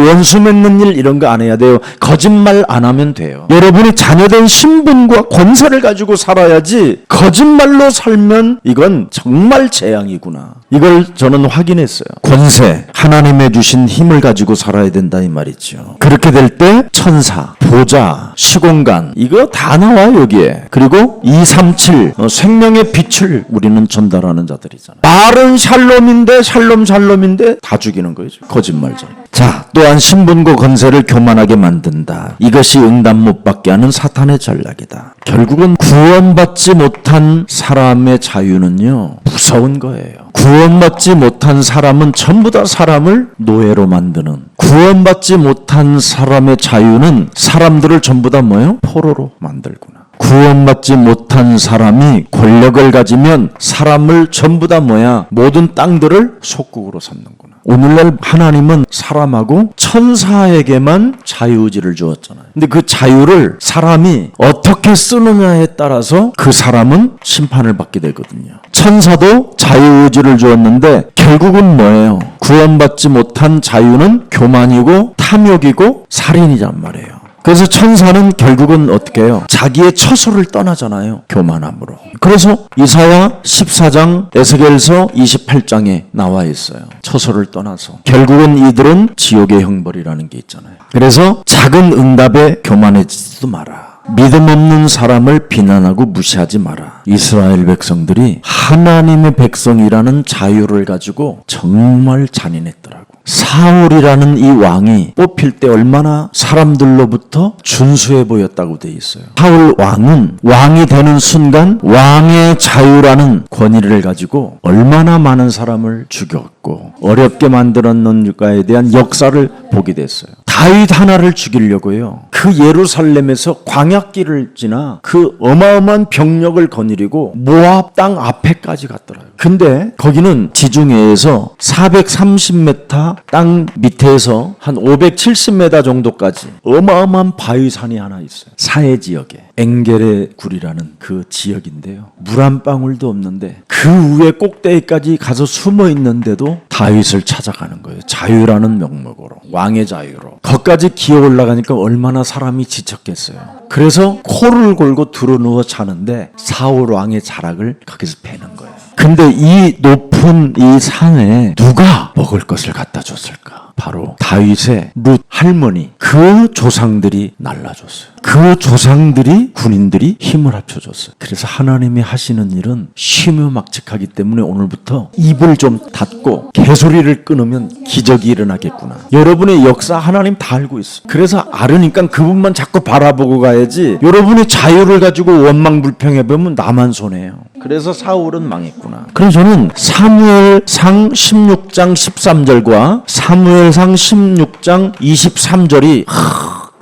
원수 맺는 일 이런 거 안 해야 돼요. 거짓말 안 하면 돼요. 여러분이 자녀된 신분과 권세를 가지고 살아야지 거짓말로 살면 이건 정말 재앙이구나. 이걸 저는 확인했어요. 권세, 하나님의 주신 힘을 가지고 살아야 된다 이 말이죠. 그렇게 될 때 천사, 보좌, 시공간 이거 다 나와 여기에. 그리고 237 생명의 빛을 우리는 전달하는 자들이잖아요. 말은 샬롬인데 다 죽이는 거죠. 거짓말자. 자, 또한 신분과 권세를 교만하게 만든다. 이것이 응답 못 받게 하는 사탄의 전략이다. 결국은 구원받지 못한 사람의 자유는요, 무서운 거예요. 구원받지 못한 사람은 전부 다 사람을 노예로 만드는, 구원받지 못한 사람의 자유는 사람들을 전부 다 뭐예요? 포로로 만들구나. 구원받지 못한 사람이 권력을 가지면 사람을 전부 다 뭐야? 모든 땅들을 속국으로 삼는구나. 오늘날 하나님은 사람하고 천사에게만 자유의지를 주었잖아요. 근데 그 자유를 사람이 어떻게 쓰느냐에 따라서 그 사람은 심판을 받게 되거든요. 천사도 자유의지를 주었는데 결국은 뭐예요? 구원받지 못한 자유는 교만이고 탐욕이고 살인이란 말이에요. 그래서 천사는 결국은 어떻게 해요? 자기의 처소를 떠나잖아요. 교만함으로. 그래서 이사야 14장 에스겔서 28장에 나와 있어요. 처소를 떠나서. 결국은 이들은 지옥의 형벌이라는 게 있잖아요. 그래서 작은 응답에 교만해지지도 마라. 믿음 없는 사람을 비난하고 무시하지 마라. 이스라엘 백성들이 하나님의 백성이라는 자유를 가지고 정말 잔인했더라고. 사울이라는 이 왕이 뽑힐 때 얼마나 사람들로부터 준수해 보였다고 돼 있어요. 사울 왕은 왕이 되는 순간 왕의 자유라는 권위를 가지고 얼마나 많은 사람을 죽였고 어렵게 만들었는가에 대한 역사를 보게 됐어요. 다윗 하나를 죽이려고요. 그 예루살렘에서 광야길을 지나 그 어마어마한 병력을 거느리고 모압 땅 앞에까지 갔더라고요. 근데 거기는 지중해에서 430m 땅 밑에서 한 570m 정도까지 어마어마한 바위산이 하나 있어요. 사해 지역에 엥게레 굴이라는 그 지역인데요. 물 한 방울도 없는데 그 위에 꼭대기까지 가서 숨어 있는데도 다윗을 찾아가는 거예요. 자유라는 명목으로, 왕의 자유로. 거기까지 기어 올라가니까 얼마나 사람이 지쳤겠어요. 그래서 코를 골고 드러누워 자는데 사울 왕의 자락을 거기서 베는 거예요. 근데 이 높은 이 산에 누가 먹을 것을 갖다 줬을까? 바로 다윗의 룻 할머니, 그 조상들이 날라줬어요. 그 조상들이, 군인들이 힘을 합쳐줬어요. 그래서 하나님이 하시는 일은 쉬묘막측하기 때문에 오늘부터 입을 좀 닫고 개소리를 끊으면 기적이 일어나겠구나. 여러분의 역사 하나님 다 알고 있어요. 그래서 알으니까 그분만 자꾸 바라보고 가야지, 여러분의 자유를 가지고 원망불평해보면 나만 손해요. 그래서 사울은 망했구나. 그래서 저는 사무엘상 16장 13절과 사무엘상 16장 23절이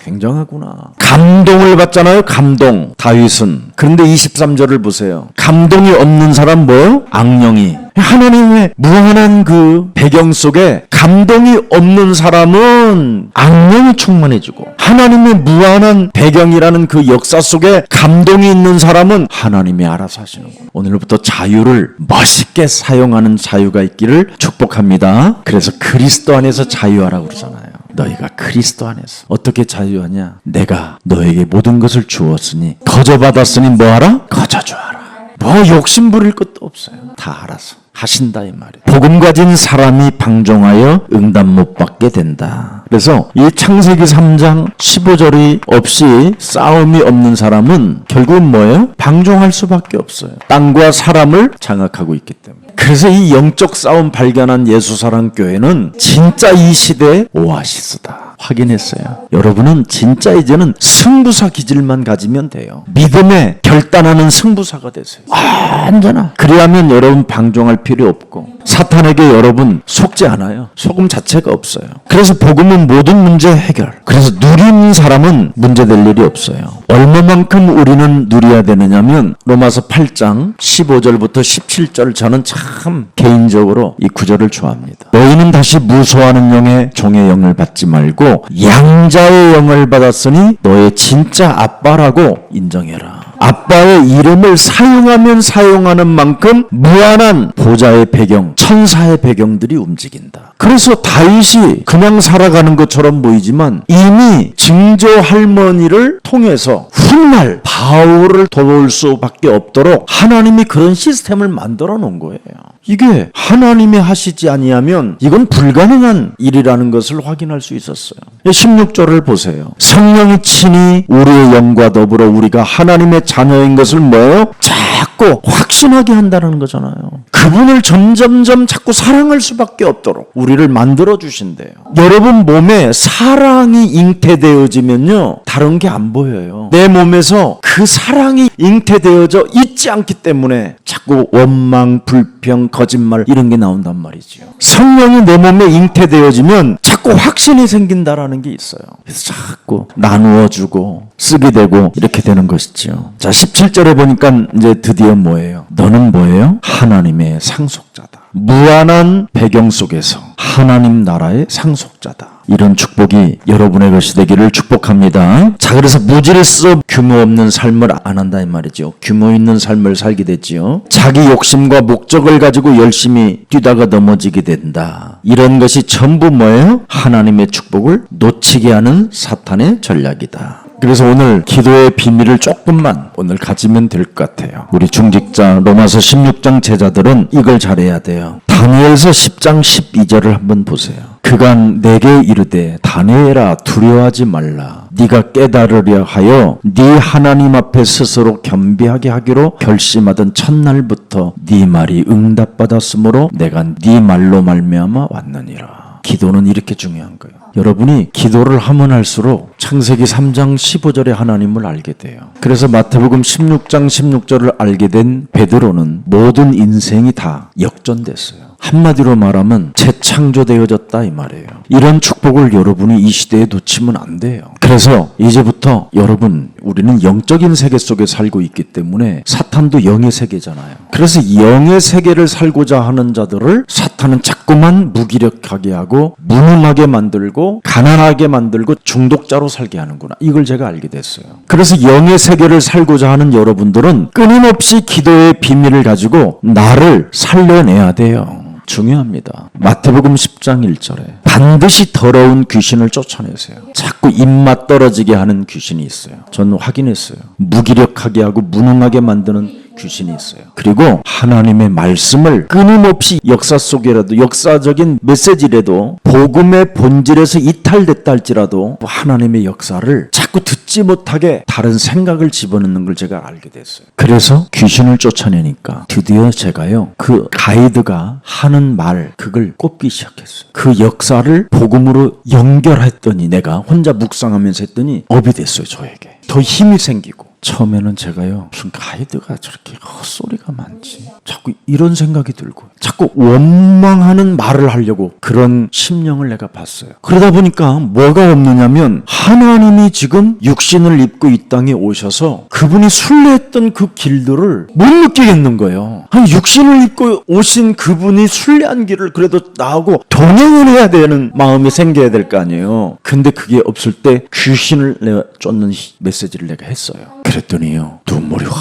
굉장하구나. 감동을 받잖아요. 감동. 다윗은. 그런데 23절을 보세요. 감동이 없는 사람 뭐요? 악령이. 하나님의 무한한 그 배경 속에 감동이 없는 사람은 악령이 충만해지고, 하나님의 무한한 배경이라는 그 역사 속에 감동이 있는 사람은 하나님이 알아서 하시는구나. 오늘부터 자유를 멋있게 사용하는 자유가 있기를 축복합니다. 그래서 그리스도 안에서 자유하라고 그러잖아요. 너희가 그리스도 안에서 어떻게 자유하냐? 내가 너에게 모든 것을 주었으니, 거저받았으니 뭐하라? 거저주하라. 뭐 욕심 부릴 것도 없어요. 다 알아서 하신다 이 말이에요. 복음 가진 사람이 방종하여 응답 못 받게 된다. 그래서 이 창세기 3장 15절이 없이 싸움이 없는 사람은 결국은 뭐예요? 방종할 수밖에 없어요. 땅과 사람을 장악하고 있기 때문에. 그래서 이 영적 싸움 발견한 예수사랑교회는 진짜 이 시대의 오아시스다. 확인했어요. 여러분은 진짜 이제는 승부사 기질만 가지면 돼요. 믿음에 결단하는 승부사가 되세요. 완전한. 그리하면 여러분 방종할 필요 없고, 사탄에게 여러분 속지 않아요. 속음 자체가 없어요. 그래서 복음은 모든 문제 해결. 그래서 누리는 사람은 문제될 일이 없어요. 얼마만큼 우리는 누려야 되느냐면 로마서 8장 15절부터 17절, 저는 참 개인적으로 이 구절을 좋아합니다. 너희는 다시 무소하는 영의 종의 영을 받지 말고 양자의 영을 받았으니 너의 진짜 아빠라고 인정해라. 아빠의 이름을 사용하면 사용하는 만큼 무한한 보좌의 배경, 천사의 배경들이 움직인다. 그래서 다윗이 그냥 살아가는 것처럼 보이지만 이미 증조 할머니를 통해서 훗날 바울을 도울 수밖에 없도록 하나님이 그런 시스템을 만들어 놓은 거예요. 이게 하나님이 하시지 아니하면 이건 불가능한 일이라는 것을 확인할 수 있었어요. 16절을 보세요. 성령이 친히 우리의 영과 더불어 우리가 하나님의 자녀인 것을 뭐예요? 자꾸 확신하게 한다는 거잖아요. 그분을 점점점 자꾸 사랑할 수밖에 없도록 우리를 만들어 주신대요. 여러분 몸에 사랑이 잉태되어지면요, 다른 게 안 보여요. 내 몸에서 그 사랑이 잉태되어져 있지 않기 때문에 자꾸 원망, 불평, 거짓말 이런 게 나온단 말이죠. 성령이 내 몸에 잉태되어지면 자꾸 확신이 생긴다라는 게 있어요. 그래서 자꾸 나누어주고 쓰게 되고 이렇게 되는 것이죠. 자, 17절에 보니까 이제 드디어 뭐예요? 너는 뭐예요? 하나님의 상속자다. 무한한 배경 속에서 하나님 나라의 상속자다. 이런 축복이 여러분의 것이 되기를 축복합니다. 자, 그래서 무질서 규모 없는 삶을 안 한다 이 말이죠. 규모 있는 삶을 살게 됐지요. 자기 욕심과 목적을 가지고 열심히 뛰다가 넘어지게 된다. 이런 것이 전부 뭐예요? 하나님의 축복을 놓치게 하는 사탄의 전략이다. 그래서 오늘 기도의 비밀을 조금만 오늘 가지면 될 것 같아요. 우리 중직자 로마서 16장 제자들은 이걸 잘해야 돼요. 다니엘서 10장 12절을 한번 보세요. 그간 내게 이르되 다니엘아 두려워하지 말라. 네가 깨달으려 하여 네 하나님 앞에 스스로 겸비하게 하기로 결심하던 첫날부터 네 말이 응답받았으므로 내가 네 말로 말미암아 왔느니라. 기도는 이렇게 중요한 거예요. 여러분이 기도를 하면 할수록 창세기 3장 15절에 하나님을 알게 돼요. 그래서 마태복음 16장 16절을 알게 된 베드로는 모든 인생이 다 역전됐어요. 한마디로 말하면 재창조되어졌다 이 말이에요. 이런 축복을 여러분이 이 시대에 놓치면 안 돼요. 그래서 이제부터 여러분, 우리는 영적인 세계 속에 살고 있기 때문에 사탄도 영의 세계잖아요. 그래서 영의 세계를 살고자 하는 자들을 사탄은 자꾸만 무기력하게 하고 무능하게 만들고 가난하게 만들고 중독자로 살게 하는구나. 이걸 제가 알게 됐어요. 그래서 영의 세계를 살고자 하는 여러분들은 끊임없이 기도의 비밀을 가지고 나를 살려내야 돼요. 중요합니다. 마태복음 10장 1절에 반드시 더러운 귀신을 쫓아내세요. 자꾸 입맛 떨어지게 하는 귀신이 있어요. 저는 확인했어요. 무기력하게 하고 무능하게 만드는 귀신이 있어요. 그리고 하나님의 말씀을 끊임없이 역사 속이라도 역사적인 메시지라도 복음의 본질에서 이탈됐다 할지라도 하나님의 역사를 자꾸 듣지 못하게 다른 생각을 집어넣는 걸 제가 알게 됐어요. 그래서 귀신을 쫓아내니까 드디어 제가요, 그 가이드가 하는 말 그걸 꼽기 시작했어요. 그 역사를 복음으로 연결했더니 내가 혼자 묵상하면서 했더니 업이 됐어요. 저에게 더 힘이 생기고. 처음에는 제가요, 무슨 가이드가 저렇게 헛소리가 많지, 자꾸 이런 생각이 들고 자꾸 원망하는 말을 하려고 그런 심령을 내가 봤어요. 그러다 보니까 뭐가 없느냐면 하나님이 지금 육신을 입고 이 땅에 오셔서 그분이 순례했던 그 길들을 못 느끼겠는 거예요. 아니, 육신을 입고 오신 그분이 순례한 길을 그래도 나하고 동행을 해야 되는 마음이 생겨야 될 거 아니에요. 근데 그게 없을 때 귀신을 내가 쫓는 메시지를 내가 했어요. 그랬더니요, 눈물이 확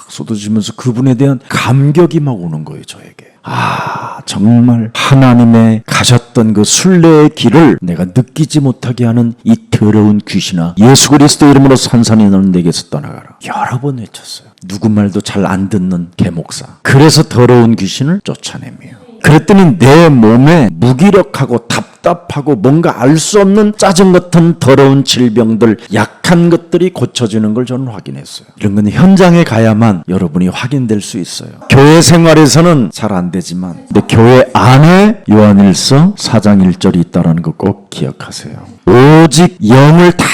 쏟아지면서 그분에 대한 감격이 막 오는 거예요, 저에게. 아, 정말 하나님의 가셨던 그 순례의 길을 내가 느끼지 못하게 하는 이 더러운 귀신아, 예수 그리스도 이름으로 산산이 너는 내게서 떠나가라. 여러 번 외쳤어요. 누구 말도 잘 안 듣는 개목사. 그래서 더러운 귀신을 쫓아내며, 그랬더니 내 몸에 무기력하고 답답하고 뭔가 알 수 없는 짜증 같은 더러운 질병들, 약한 것들이 고쳐지는 걸 저는 확인했어요. 이런 건 현장에 가야만 여러분이 확인될 수 있어요. 교회 생활에서는 잘 안 되지만, 근데 교회 안에 요한일서 4장 1절이 있다는 거 꼭 기억하세요. 오직 영을 다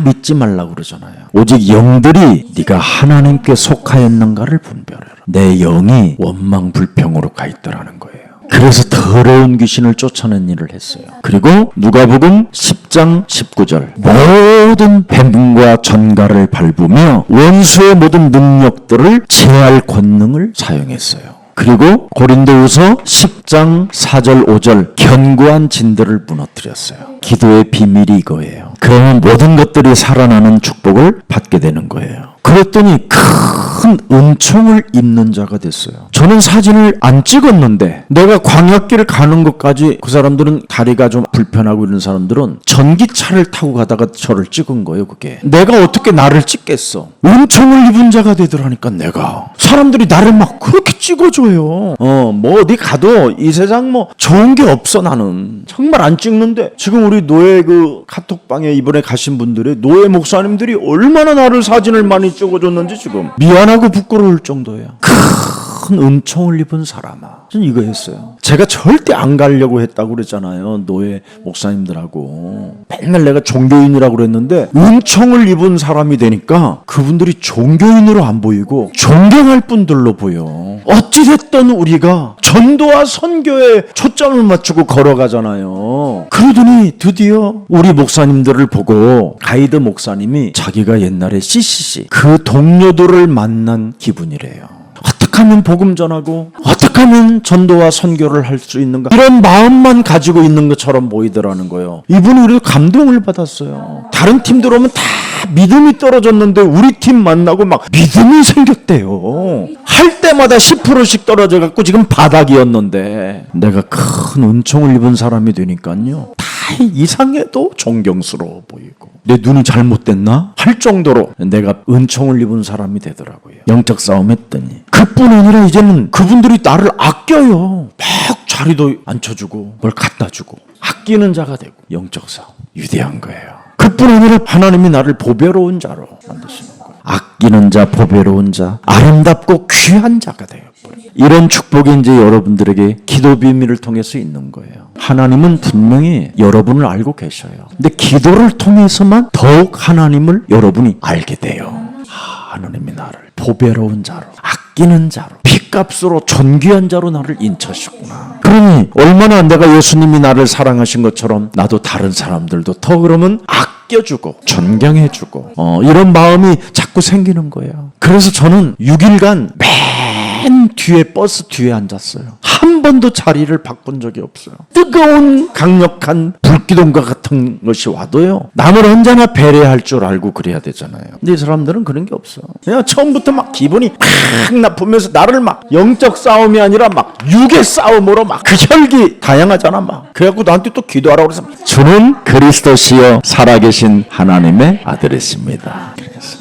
믿지 말라고 그러잖아요. 오직 영들이 네가 하나님께 속하였는가를 분별해라. 내 영이 원망 불평으로 가 있더라는 거예요. 그래서 더러운 귀신을 쫓아낸 일을 했어요. 그리고 누가복음 10장 19절 모든 뱀과 전갈을 밟으며 원수의 모든 능력들을 제할 권능을 사용했어요. 그리고 고린도후서 10장 4절 5절 견고한 진들을 무너뜨렸어요. 기도의 비밀이 이거예요. 그러면 모든 것들이 살아나는 축복을 받게 되는 거예요. 그랬더니 큰 은총을 입는 자가 됐어요. 저는 사진을 안 찍었는데 내가 광야길 가는 것까지, 그 사람들은 다리가 좀 불편하고 이런 사람들은 전기차를 타고 가다가 저를 찍은 거예요. 그게 내가 어떻게 나를 찍겠어. 은총을 입은 자가 되더라니까. 내가 사람들이 나를 막 그렇게 찍어줘요. 뭐 어디 가도 이 세상 뭐 좋은 게 없어. 나는 정말 안 찍는데 지금 우리 노예 그 카톡방에 이번에 가신 분들의 노예 목사님들이 얼마나 나를 사진을 많이 찍어줬는지 지금 미안하고 부끄러울 정도예요. 큰 은총을 입은 사람아. 저는 이거 했어요. 제가 절대 안 가려고 했다고 그랬잖아요. 노예 목사님들하고. 맨날 내가 종교인이라고 그랬는데 은총을 입은 사람이 되니까 그분들이 종교인으로 안 보이고 존경할 분들로 보여. 어찌됐든 우리가 전도와 선교에 초점을 맞추고 걸어가잖아요. 그러더니 드디어 우리 목사님들을 보고 가이드 목사님이 자기가 옛날에 CCC 그 동료들을 만난 기분이래요. 어떻게 하면 복음 전하고 어떻게 하면 전도와 선교를 할 수 있는가, 이런 마음만 가지고 있는 것처럼 보이더라는 거예요. 이분이 우리도 감동을 받았어요. 다른 팀들 오면 다 믿음이 떨어졌는데 우리 팀 만나고 막 믿음이 생겼대요. 할 때마다 10%씩 떨어져 갖고 지금 바닥이었는데 내가 큰 은총을 입은 사람이 되니까요, 다 이상해도 존경스러워 보이고 내 눈이 잘못됐나 할 정도로 내가 은총을 입은 사람이 되더라고요. 영적 싸움 했더니 그뿐 아니라 이제는 그분들이 나를 아껴요. 막 자리도 앉혀주고 뭘 갖다 주고 아끼는 자가 되고, 영적 싸움 위대한 거예요. 그뿐 아니라 하나님이 나를 보배로운 자로 만드시는 거예요. 아끼는 자, 보배로운 자, 아름답고 귀한 자가 되어버려요. 이런 축복이 이제 여러분들에게 기도 비밀을 통해서 있는 거예요. 하나님은 분명히 여러분을 알고 계셔요. 근데 기도를 통해서만 더욱 하나님을 여러분이 알게 돼요. 하나님이 나를 보배로운 자로, 아끼는 자로, 피값으로 존귀한 자로 나를 인쳐주셨구나. 그러니 얼마나 내가 예수님이 나를 사랑하신 것처럼 나도 다른 사람들도 더 그러면 아껴주고 존경해주고 이런 마음이 자꾸 생기는 거예요. 그래서 저는 6일간 맨 뒤에, 버스 뒤에 앉았어요. 한 번도 자리를 바꾼 적이 없어요. 뜨거운 강력한 불기둥과 같은 것이 와도요, 남을 언제나 배려할 줄 알고 그래야 되잖아요. 근데 이 사람들은 그런 게 없어. 그냥 처음부터 막 기분이 팍 나쁘면서 나를 막 영적 싸움이 아니라 막 육의 싸움으로 막 그 혈기 다양하잖아 막. 그래갖고 나한테 또 기도하라고 그래서 주는 그리스도시여 살아계신 하나님의 아들이십니다. 그래서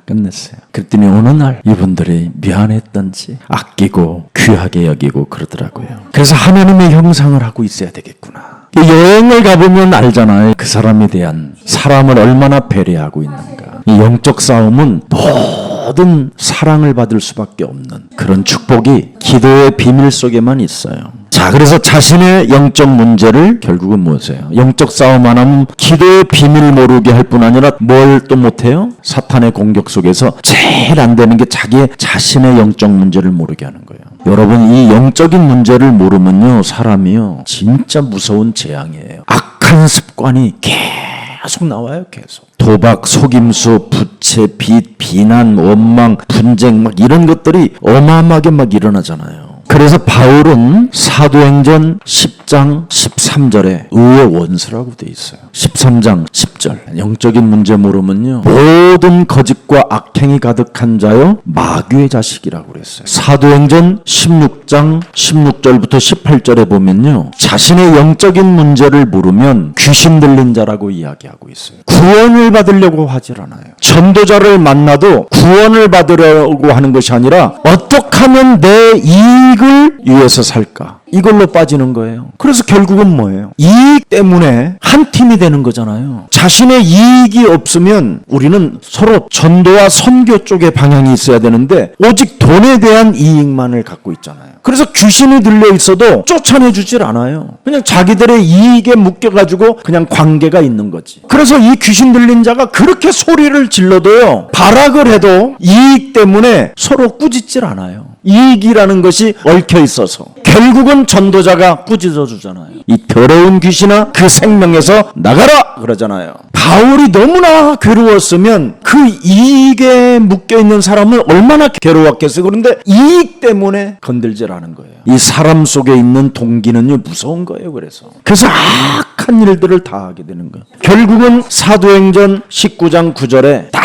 끝냈어요. 그랬더니 어느 날 이분들이 미안했던지 아끼고 귀하게 여기고 그러더라고요. 그래서 하나님의 형상을 하고 있어야 되겠구나. 여행을 가보면 알잖아요. 그 사람에 대한, 사람을 얼마나 배려하고 있는가. 이 영적 싸움은 모든 사랑을 받을 수밖에 없는 그런 축복이 기도의 비밀 속에만 있어요. 자, 그래서 자신의 영적 문제를 결국은 무엇이에요? 영적 싸움 안 하면 기도의 비밀 모르게 할 뿐 아니라 뭘 또 못해요? 사탄의 공격 속에서 제일 안 되는 게 자신의 영적 문제를 모르게 하는 거예요. 여러분, 이 영적인 문제를 모르면요, 사람이요, 진짜 무서운 재앙이에요. 악한 습관이 계속 나와요, 계속. 도박, 속임수, 부채, 빚, 비난, 원망, 분쟁 막 이런 것들이 어마어마하게 막 일어나잖아요. 그래서 바울은 사도행전 10장 13절에 의의 원수라고 돼 있어요. 13장 10절. 영적인 문제 모르면요, 모든 거짓과 악행이 가득한 자요 마귀의 자식이라고 그랬어요. 사도행전 16장 16절부터 18절에 보면요, 자신의 영적인 문제를 모르면 귀신 들린 자라고 이야기하고 있어요. 구원을 받으려고 하질 않아요. 전도자를 만나도 구원을 받으려고 하는 것이 아니라 어떻게 하면 내 이익을 위해서 살까, 이걸로 빠지는 거예요. 그래서 결국은 뭐예요? 이익 때문에 한 팀이 되는 거잖아요. 자신의 이익이 없으면 우리는 서로 전도와 선교 쪽에 방향이 있어야 되는데 오직 돈에 대한 이익만을 갖고 있잖아요. 그래서 귀신이 들려 있어도 쫓아내주질 않아요. 그냥 자기들의 이익에 묶여가지고 그냥 관계가 있는 거지. 그래서 이 귀신 들린 자가 그렇게 소리를 질러도요, 발악을 해도 이익 때문에 서로 꾸짖질 않아요. 이익이라는 것이 얽혀 있어서 결국은 전도자가 꾸짖어 주잖아요. 이 더러운 귀신아, 그 생명에서 나가라 그러잖아요. 바울이 너무나 괴로웠으면 그 이익에 묶여있는 사람은 얼마나 괴로웠겠어요. 그런데 이익 때문에 건들질 않은 거예요. 이 사람 속에 있는 동기는요, 무서운 거예요. 그래서 악한 일들을 다 하게 되는 거예요. 결국은 사도행전 19장 9절에 딱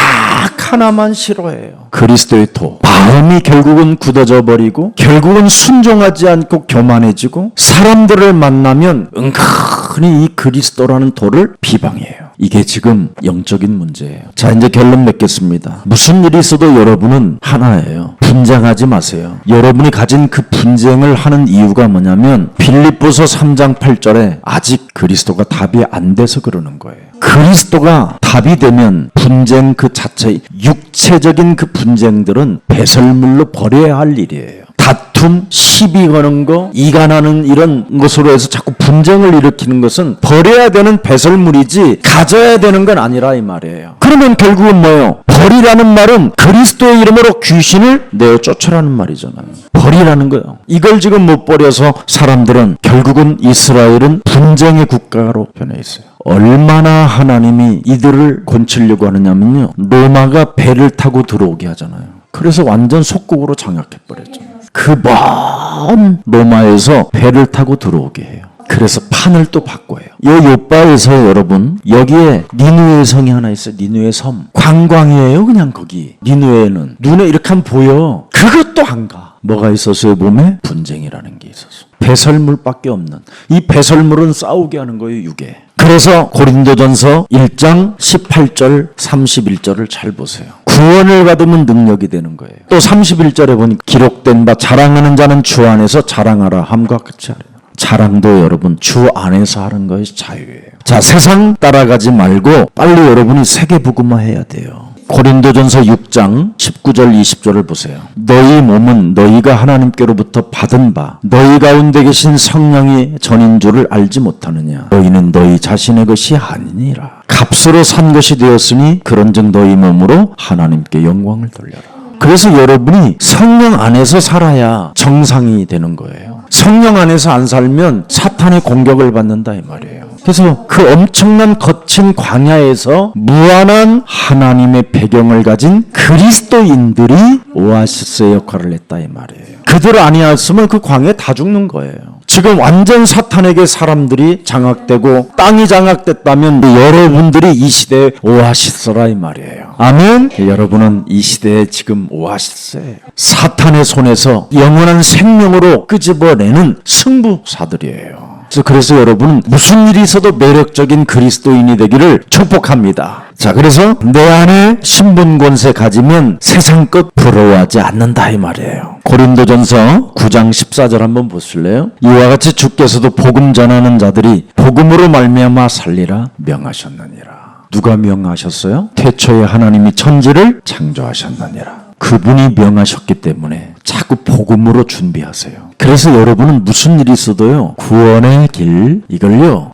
하나만 싫어해요. 그리스도의 도. 마음이 결국은 굳어져 버리고 결국은 순종하지 않고 교만해지고 사람들을 만나면 은근히 이 그리스도라는 도를 비방해요. 이게 지금 영적인 문제예요. 자, 이제 결론 맺겠습니다. 무슨 일이 있어도 여러분은 하나예요. 분쟁하지 마세요. 여러분이 가진 그 분쟁을 하는 이유가 뭐냐면 빌립보서 3장 8절에 아직 그리스도가 답이 안 돼서 그러는 거예요. 그리스도가 답이 되면 분쟁 그 자체, 육체적인 그 분쟁들은 배설물로 버려야 할 일이에요. 다툼, 시비 거는 거, 이간하는 이런 것으로 해서 자꾸 분쟁을 일으키는 것은 버려야 되는 배설물이지 가져야 되는 건 아니라 이 말이에요. 그러면 결국은 뭐예요? 버리라는 말은 그리스도의 이름으로 귀신을 내어 쫓으라는 말이잖아요. 버리라는 거예요. 이걸 지금 못 버려서 사람들은 결국은 이스라엘은 분쟁의 국가로 변해 있어요. 얼마나 하나님이 이들을 곤치려고 하느냐면요, 로마가 배를 타고 들어오게 하잖아요. 그래서 완전 속국으로 장악해버렸죠. 그 먼 로마에서 배를 타고 들어오게 해요. 그래서 판을 또 바꿔요. 이 요바에서 여러분, 여기에 니누의 성이 하나 있어요. 니누의 섬. 관광이에요. 그냥 거기. 니누에는 눈에 이렇게 하면 보여. 그것도 안 가. 뭐가 있었어요? 몸에 분쟁이라는 게 있었어. 배설물밖에 없는. 이 배설물은 싸우게 하는 거예요. 육에. 그래서 고린도전서 1장 18절 31절을 잘 보세요. 구원을 받으면 능력이 되는 거예요. 또 31절에 보니 기록된 바 자랑하는 자는 주 안에서 자랑하라 함과 같이 하라. 자랑도 여러분 주 안에서 하는 것이 자유예요. 자, 세상 따라가지 말고 빨리 여러분이 세계복음화 해야 돼요. 고린도전서 6장 19절 20절을 보세요. 너희 몸은 너희가 하나님께로부터 받은 바 너희 가운데 계신 성령이 전인 줄을 알지 못하느냐. 너희는 너희 자신의 것이 아니니라. 값으로 산 것이 되었으니 그런즉 너희 몸으로 하나님께 영광을 돌려라. 그래서 여러분이 성령 안에서 살아야 정상이 되는 거예요. 성령 안에서 안 살면 사탄의 공격을 받는다 이 말이에요. 그래서 그 엄청난 거친 광야에서 무한한 하나님의 배경을 가진 그리스도인들이 오아시스의 역할을 했다 이 말이에요. 그들 아니었으면 그 광야에 다 죽는 거예요. 지금 완전 사탄에게 사람들이 장악되고 땅이 장악됐다면 여러분들이 이 시대의 오아시스라 이 말이에요. 아멘. 여러분은 이 시대의 지금 오아시스예요. 사탄의 손에서 영원한 생명으로 끄집어내는 승부사들이에요. 그래서 여러분은 무슨 일이 있어도 매력적인 그리스도인이 되기를 축복합니다. 자, 그래서 내 안에 신분 권세 가지면 세상 것 부러워하지 않는다 이 말이에요. 고린도전서 9장 14절 한번 보실래요? 이와 같이 주께서도 복음 전하는 자들이 복음으로 말미암아 살리라 명하셨느니라. 누가 명하셨어요? 태초에 하나님이 천지를 창조하셨느니라. 그분이 명하셨기 때문에 자꾸 복음으로 준비하세요. 그래서 여러분은 무슨 일이 있어도요, 구원의 길 이걸요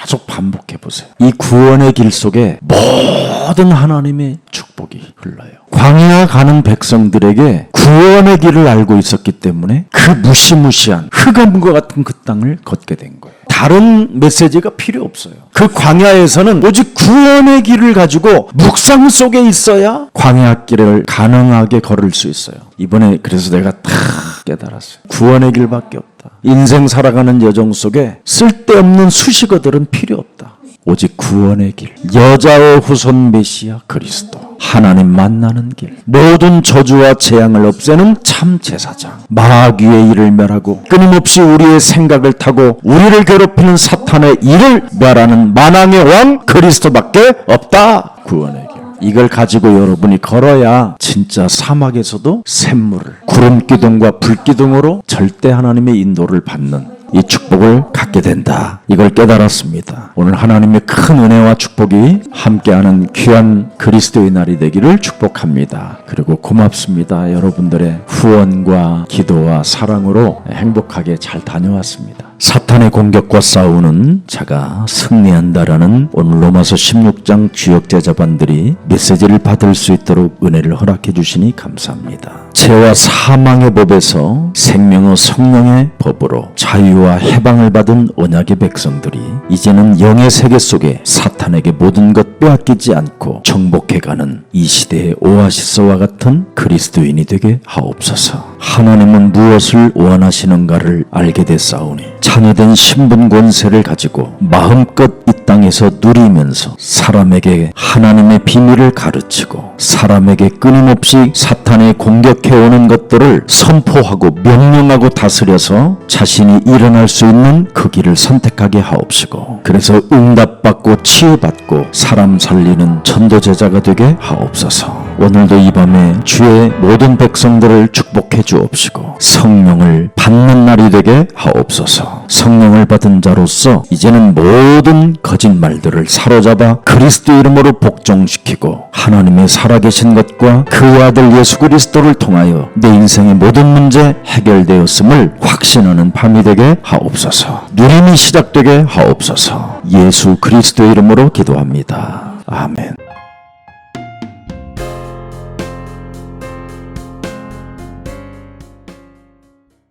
계속 반복해 보세요. 이 구원의 길 속에 모든 하나님의 축복이 흘러요. 광야 가는 백성들에게 구원의 길을 알고 있었기 때문에 그 무시무시한 흑암과 같은 그 땅을 걷게 된 거예요. 다른 메시지가 필요 없어요. 그 광야에서는 오직 구원의 길을 가지고 묵상 속에 있어야 광야길을 가능하게 걸을 수 있어요. 이번에 그래서 내가 다 깨달았어요. 구원의 길밖에 없다. 인생 살아가는 여정 속에 쓸데없는 수식어들은 필요 없다. 오직 구원의 길, 여자의 후손 메시아 그리스도, 하나님 만나는 길, 모든 저주와 재앙을 없애는 참 제사장, 마귀의 일을 멸하고 끊임없이 우리의 생각을 타고 우리를 괴롭히는 사탄의 일을 멸하는 만왕의 왕 그리스도밖에 없다. 구원의 길. 이걸 가지고 여러분이 걸어야 진짜 사막에서도 샘물을 구름기둥과 불기둥으로 절대 하나님의 인도를 받는 이 축복을 갖게 된다. 이걸 깨달았습니다. 오늘 하나님의 큰 은혜와 축복이 함께하는 귀한 그리스도의 날이 되기를 축복합니다. 그리고 고맙습니다. 여러분들의 후원과 기도와 사랑으로 행복하게 잘 다녀왔습니다. 사탄의 공격과 싸우는 자가 승리한다라는 오늘 로마서 16장 주역 제자반들이 메시지를 받을 수 있도록 은혜를 허락해 주시니 감사합니다. 죄와 사망의 법에서 생명의 성령의 법으로 자유와 해방을 받은 언약의 백성들이 이제는 영의 세계 속에 사탄에게 모든 것 빼앗기지 않고 정복해가는 이 시대의 오아시스와 같은 그리스도인이 되게 하옵소서. 하나님은 무엇을 원하시는가를 알게 됐사오니 자녀된 신분 권세를 가지고 마음껏 이 땅에서 누리면서 사람에게 하나님의 비밀을 가르치고 사람에게 끊임없이 사탄의 공격해오는 것들을 선포하고 명령하고 다스려서 자신이 일어날 수 있는 그 길을 선택하게 하옵시고, 그래서 응답받고 치유받고 사람 살리는 전도제자가 되게 하옵소서. 오늘도 이 밤에 주의 모든 백성들을 축복해 주옵시고 성령을 받는 날이 되게 하옵소서. 성령을 받은 자로서 이제는 모든 거짓말들을 사로잡아 그리스도 이름으로 복종시키고 하나님의 살아계신 것과 그 아들 예수 그리스도를 통하여 내 인생의 모든 문제 해결되었음을 확신하는 밤이 되게 하옵소서. 누림이 시작되게 하옵소서. 예수 그리스도 이름으로 기도합니다. 아멘.